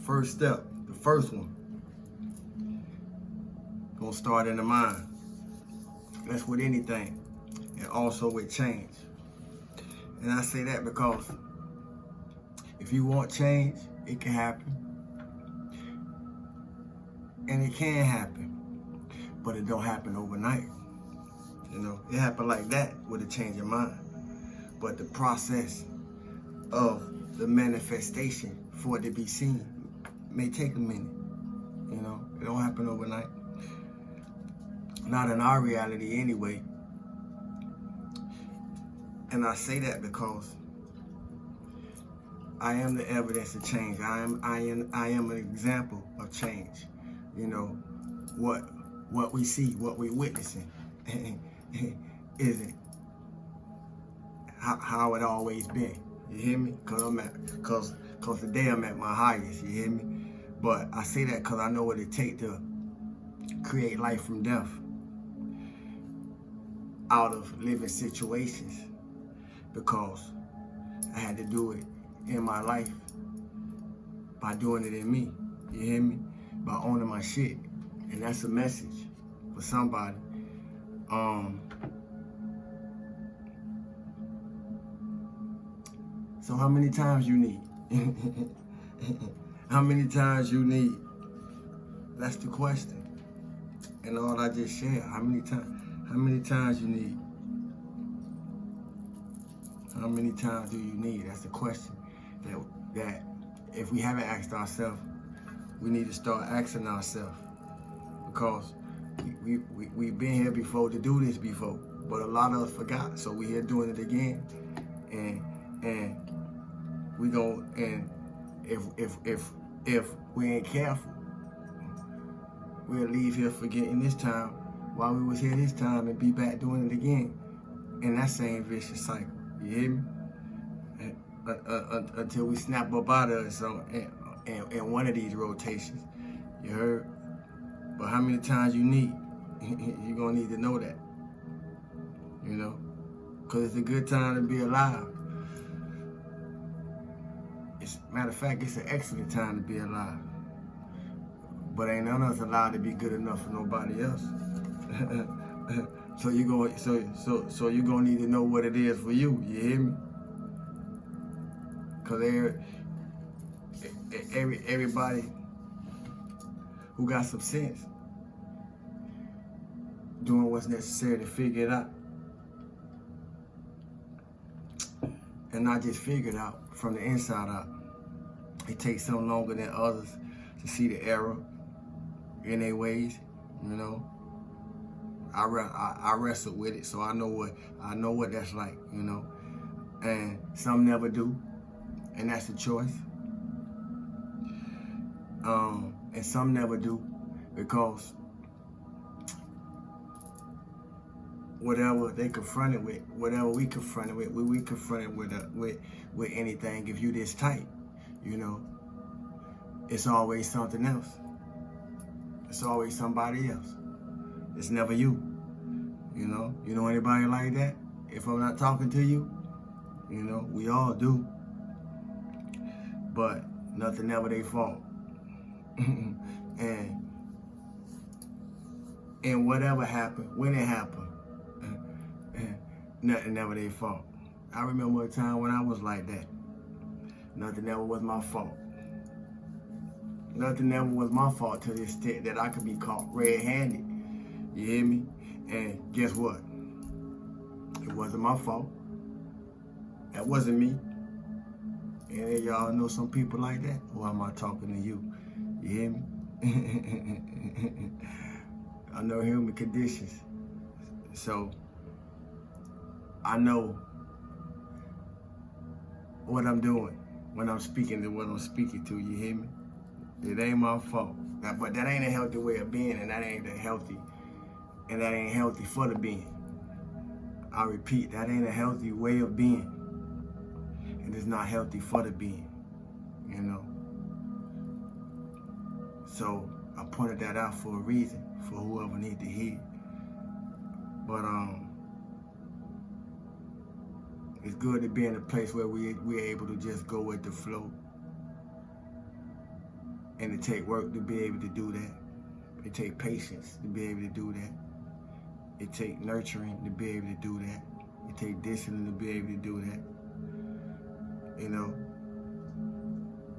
first step, the first one, gonna start in the mind. That's with anything, and also with change. And I say that because if you want change, it can happen. And it can happen, but it don't happen overnight. You know, it happened like that with a change of mind. But the process of the manifestation for it to be seen may take a minute. You know, it don't happen overnight. Not in our reality anyway. And I say that because I am the evidence of change. I am an example of change. You know, what we see, what we're witnessing isn't how it always been. You hear me? Cause today I'm at my highest. You hear me? But I say that because I know what it takes to create life from death out of living situations, because I had to do it in my life by doing it in me. You hear me? By owning my shit. And that's a message for somebody. So how many times you need? How many times you need? That's the question. And all I just shared, how many times you need? How many times do you need? That's the question that if we haven't asked ourselves, we need to start asking ourselves, because we've been here before to do this before, but a lot of us forgot. So we're here doing it again, and we go, and if we ain't careful, we'll leave here forgetting this time while we was here this time and be back doing it again in that same vicious cycle. You hear me? Until we snap up out of it. So in one of these rotations, you heard? But how many times you need? You're gonna need to know that. You know? Because it's a good time to be alive. Matter of fact, it's an excellent time to be alive. But ain't none of us allowed to be good enough for nobody else. So you gonna need to know what it is for you. You hear me? Cause everybody who got some sense doing what's necessary to figure it out, and not just figure it out from the inside out. It takes some longer than others to see the error in their ways. You know, I wrestled with it, so I know what that's like. You know, and some never do, and that's a choice. And some never do, because whatever they confronted with, whatever we confronted with, we confronted with anything. If you this tight, you know, it's always something else. It's always somebody else. It's never you. You know anybody like that? If I'm not talking to you, you know, we all do. But nothing ever their fault. and whatever happened, when it happened, nothing ever their fault. I remember a time when I was like that. Nothing ever was my fault. Nothing ever was my fault to the extent that I could be caught red-handed. You hear me? And guess what? It wasn't my fault. That wasn't me. And y'all know some people like that? Or am I talking to you? You hear me? I know human conditions. So I know what I'm doing when I'm speaking to what I'm speaking to. You hear me? It ain't my fault. But that ain't a healthy way of being, and that ain't healthy for the being. I repeat, that ain't a healthy way of being. And it's not healthy for the being, you know. So I pointed that out for a reason, for whoever needs to hear. But it's good to be in a place where we're able to just go with the flow. And it take work to be able to do that. It take patience to be able to do that. It take nurturing to be able to do that. It take discipline to be able to do that. You know,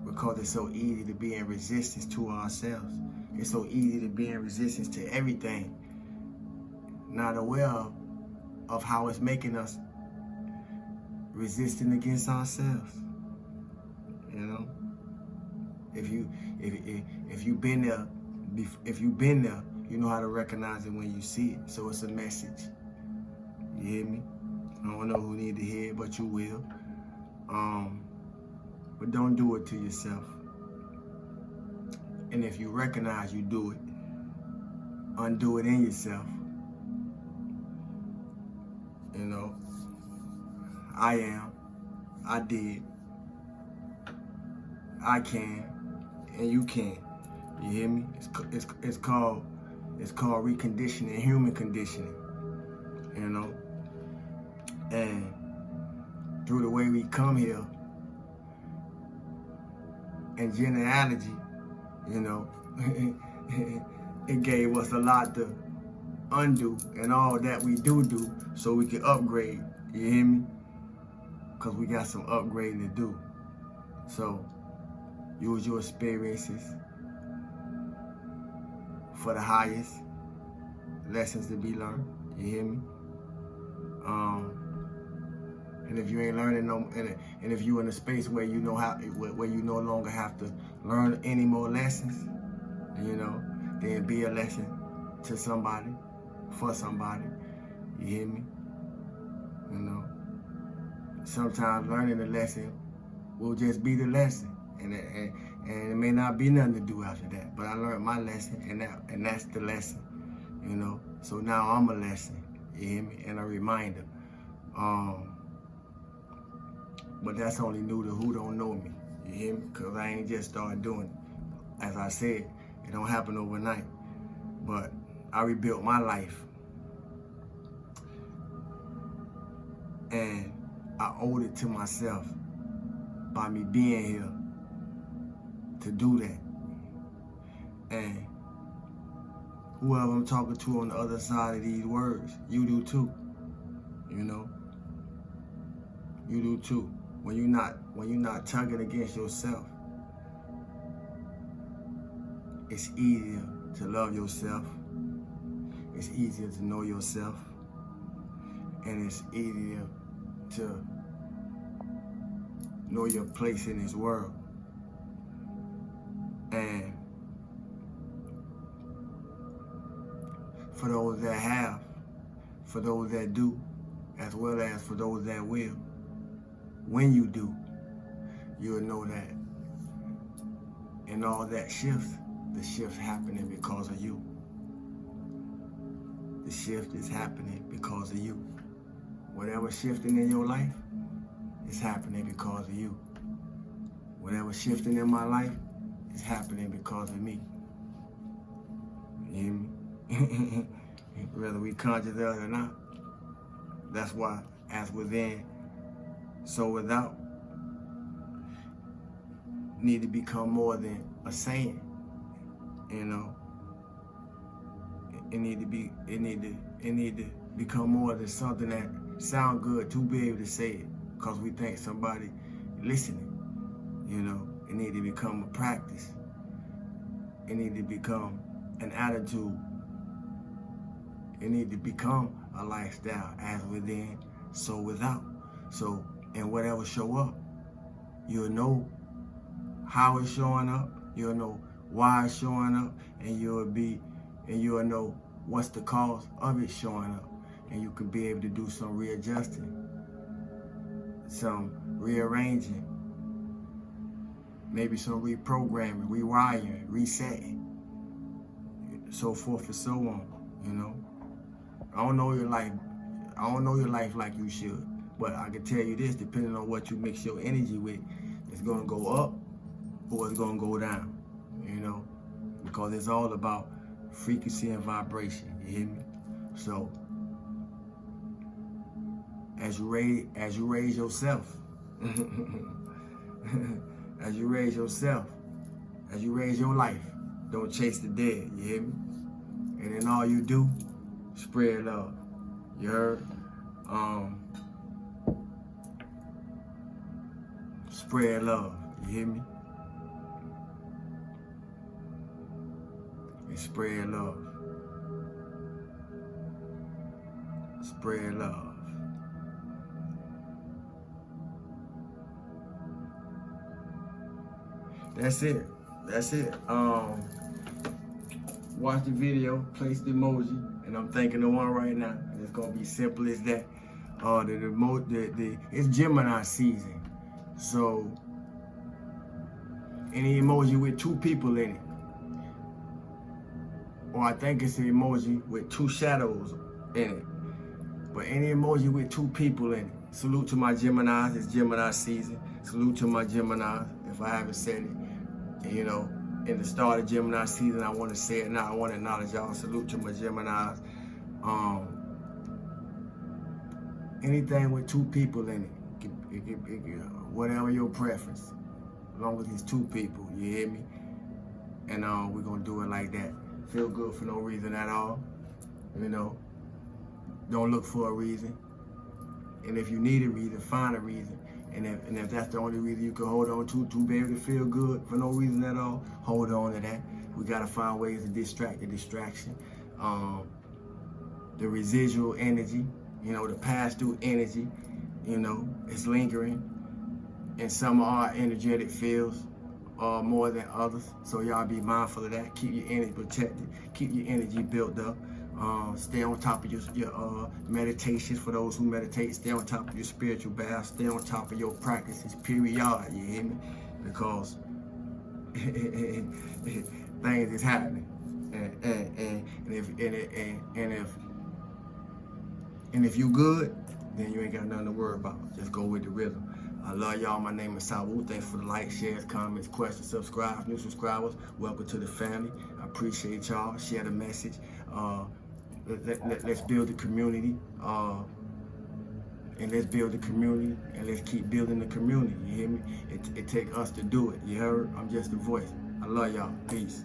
because it's so easy to be in resistance to ourselves. It's so easy to be in resistance to everything, not aware of how it's making us resisting against ourselves. You know, if you've been there, you know how to recognize it when you see it. So it's a message. You hear me? I don't know who need to hear it, but you will. But don't do it to yourself. And if you recognize you do it, undo it in yourself. You know, I did, I can, and you can. You hear me? It's called reconditioning, human conditioning. You know, and through the way we come here, and genealogy, you know, it gave us a lot to undo and all that we do so we can upgrade. You hear me? Because we got some upgrading to do. So use your experiences for the highest lessons to be learned. You hear me? And if you ain't learning and if you in a space where you know where you no longer have to learn any more lessons, you know, then be a lesson to somebody, for somebody. You hear me? You know, sometimes learning a lesson will just be the lesson, and it may not be nothing to do after that. But I learned my lesson, and that's the lesson. You know, so now I'm a lesson. You hear me? And a reminder. But that's only new to who don't know me. You hear me? Because I ain't just started doing it. As I said, it don't happen overnight. But I rebuilt my life. And I owed it to myself by me being here to do that. And whoever I'm talking to on the other side of these words, you do too. You know? You do too. When you're not tugging against yourself, it's easier to love yourself. It's easier to know yourself. And it's easier to know your place in this world. And for those that have, for those that do, as well as for those that will, when you do, you'll know that in all that shifts, the shift's happening because of you. The shift is happening because of you. Whatever's shifting in your life is happening because of you. Whatever's shifting in my life is happening because of me. You hear me? Whether we conscious of it or not. That's why, as within, so without, need to become more than a saying. You know, it need to become more than something that sound good to be able to say it, because we think somebody listening. You know, it need to become a practice. It need to become an attitude. It need to become a lifestyle, as within, so without. So, and whatever show up, you'll know how it's showing up. You'll know why it's showing up, and you'll know what's the cause of it showing up, and you can be able to do some readjusting, some rearranging, maybe some reprogramming, rewiring, resetting, so forth and so on. You know, I don't know your life like you should, but I can tell you this: depending on what you mix your energy with, it's gonna go up or it's gonna go down. You know, because it's all about frequency and vibration. You hear me? So as you raise yourself, as you raise yourself, as you raise your life, don't chase the dead, you hear me? And in all you do, spread love. You heard? Spread love, you hear me? And spread love. Spread love. That's it. That's it. Watch the video, place the emoji, and I'm thinking of one right now. And it's gonna be simple as that. It's Gemini season, so any emoji with 2 people in it, or I think it's an emoji with 2 shadows in it, but any emoji with 2 people in it. Salute to my Geminis. It's Gemini season. Salute to my Geminis. If I haven't said it, you know, in the start of Gemini season, I want to say it now. I want to acknowledge y'all. Salute to my Geminis. Anything with 2 people in it, whatever your preference, as long as it's 2 people, you hear me? And we're gonna do it like that. Feel good for no reason at all, you know. Don't look for a reason. And if you need a reason, find a reason. And if that's the only reason you can hold on to be able to feel good for no reason at all, hold on to that. We gotta find ways to distract the distraction. The residual energy, you know, the pass-through energy, you know, it's lingering. And some of our energetic fields are more than others. So y'all be mindful of that. Keep your energy protected. Keep your energy built up. Stay on top of your meditations for those who meditate. Stay on top of your spiritual baths. Stay on top of your practices, period. You hear me? Because things is happening. And if you good, then you ain't got nothing to worry about. Just go with the rhythm. I love y'all. My name is Sawu. Thanks for the likes, shares, comments, questions, subscribe. New subscribers, welcome to the family. I appreciate y'all. Share the message. Let's build the community. And let's build the community. And let's keep building the community. You hear me? It takes us to do it. You heard? I'm just a voice. I love y'all. Peace.